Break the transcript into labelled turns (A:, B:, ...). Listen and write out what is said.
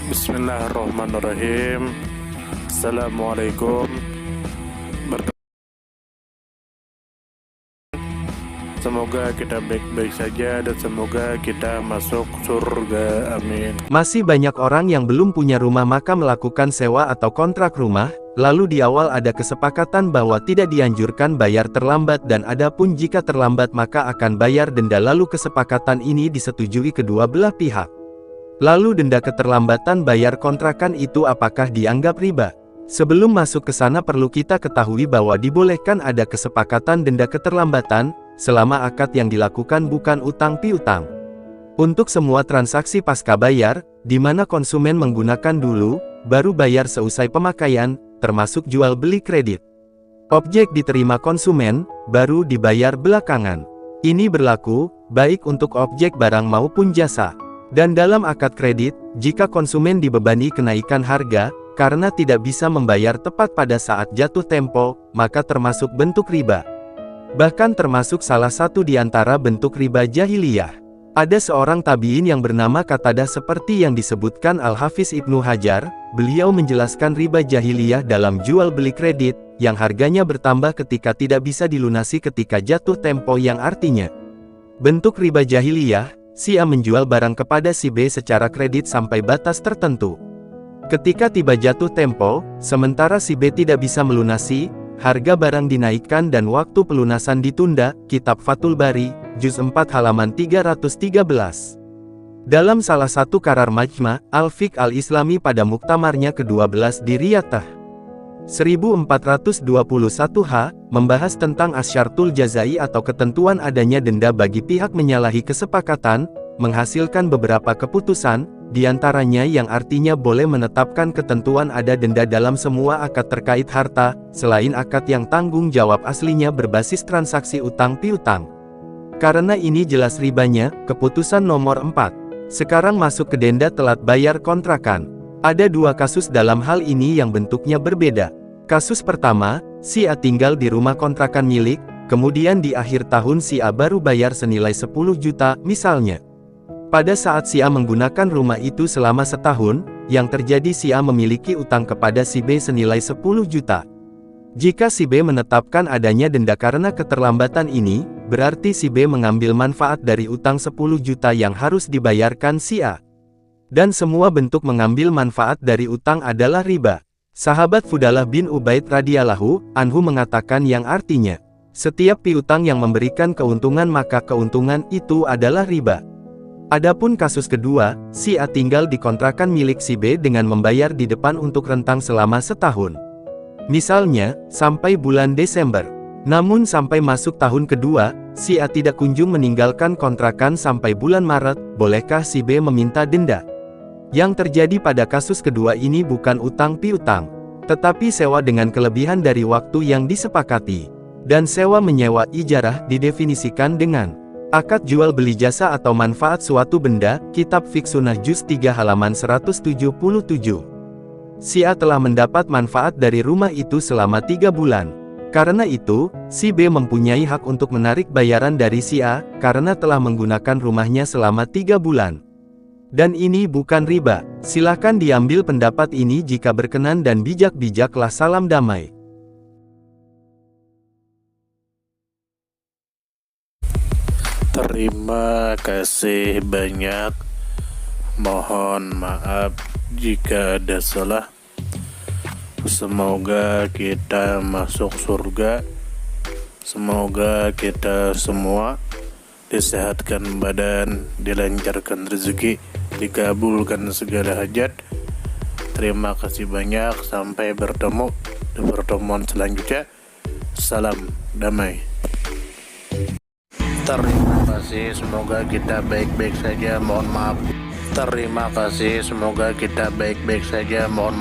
A: Bismillahirrahmanirrahim. Assalamualaikum. Semoga kita baik-baik saja dan semoga kita masuk surga. Amin.
B: Masih banyak orang yang belum punya rumah maka melakukan sewa atau kontrak rumah, lalu di awal ada kesepakatan bahwa tidak dianjurkan bayar terlambat dan adapun jika terlambat maka akan bayar denda, lalu kesepakatan ini disetujui kedua belah pihak. Lalu denda keterlambatan bayar kontrakan itu apakah dianggap riba? Sebelum masuk ke sana perlu kita ketahui bahwa dibolehkan ada kesepakatan denda keterlambatan, selama akad yang dilakukan bukan utang piutang. Untuk semua transaksi pasca bayar, di mana konsumen menggunakan dulu, baru bayar seusai pemakaian, termasuk jual beli kredit. Objek diterima konsumen, baru dibayar belakangan. Ini berlaku, baik untuk objek barang maupun jasa. Dan dalam akad kredit, jika konsumen dibebani kenaikan harga, karena tidak bisa membayar tepat pada saat jatuh tempo, maka termasuk bentuk riba. Bahkan termasuk salah satu di antara bentuk riba jahiliyah. Ada seorang tabi'in yang bernama Qatadah seperti yang disebutkan Al-Hafiz Ibnu Hajar, beliau menjelaskan riba jahiliyah dalam jual beli kredit, yang harganya bertambah ketika tidak bisa dilunasi ketika jatuh tempo, yang artinya bentuk riba jahiliyah, si A menjual barang kepada si B secara kredit sampai batas tertentu. Ketika tiba jatuh tempo, sementara si B tidak bisa melunasi, harga barang dinaikkan dan waktu pelunasan ditunda. Kitab Fathul Bari, Juz 4 halaman 313. Dalam salah satu karar Majma' Al-Fiqh Al-Islami pada muktamarnya ke-12 di Riyadh 1421H, membahas tentang asyartul jazai atau ketentuan adanya denda bagi pihak menyalahi kesepakatan, menghasilkan beberapa keputusan, diantaranya yang artinya boleh menetapkan ketentuan ada denda dalam semua akad terkait harta, selain akad yang tanggung jawab aslinya berbasis transaksi utang piutang. Karena ini jelas ribanya, keputusan nomor 4. Sekarang masuk ke denda telat bayar kontrakan. Ada dua kasus dalam hal ini yang bentuknya berbeda. Kasus pertama, si A tinggal di rumah kontrakan milik, kemudian di akhir tahun si A baru bayar senilai 10 juta, misalnya. Pada saat si A menggunakan rumah itu selama setahun, yang terjadi si A memiliki utang kepada si B senilai 10 juta. Jika si B menetapkan adanya denda karena keterlambatan ini, berarti si B mengambil manfaat dari utang 10 juta yang harus dibayarkan si A. Dan semua bentuk mengambil manfaat dari utang adalah riba. Sahabat Fudalah bin Ubaid radhiyallahu anhu mengatakan yang artinya, setiap piutang yang memberikan keuntungan maka keuntungan itu adalah riba. Adapun kasus kedua, si A tinggal di kontrakan milik si B dengan membayar di depan untuk rentang selama setahun. Misalnya, sampai bulan Desember. Namun sampai masuk tahun kedua, si A tidak kunjung meninggalkan kontrakan sampai bulan Maret, bolehkah si B meminta denda? Yang terjadi pada kasus kedua ini bukan utang piutang, tetapi sewa dengan kelebihan dari waktu yang disepakati. Dan sewa menyewa ijarah didefinisikan dengan akad jual beli jasa atau manfaat suatu benda, Kitab Fiqh Sunnah Juz 3 halaman 177. Si A telah mendapat manfaat dari rumah itu selama 3 bulan. Karena itu, si B mempunyai hak untuk menarik bayaran dari si A, karena telah menggunakan rumahnya selama 3 bulan. Dan ini bukan riba. Silakan diambil pendapat ini jika berkenan dan bijak-bijaklah. Salam damai.
A: Terima kasih banyak. Mohon maaf jika ada salah. Semoga kita masuk surga. Semoga kita semua disehatkan badan, dilancarkan rezeki, dikabulkan segala hajat. Terima kasih banyak. Sampai bertemu di pertemuan selanjutnya. Salam damai. Terima kasih. Semoga kita baik-baik saja. Mohon maaf. Terima kasih. Semoga kita baik-baik saja. Mohon maaf.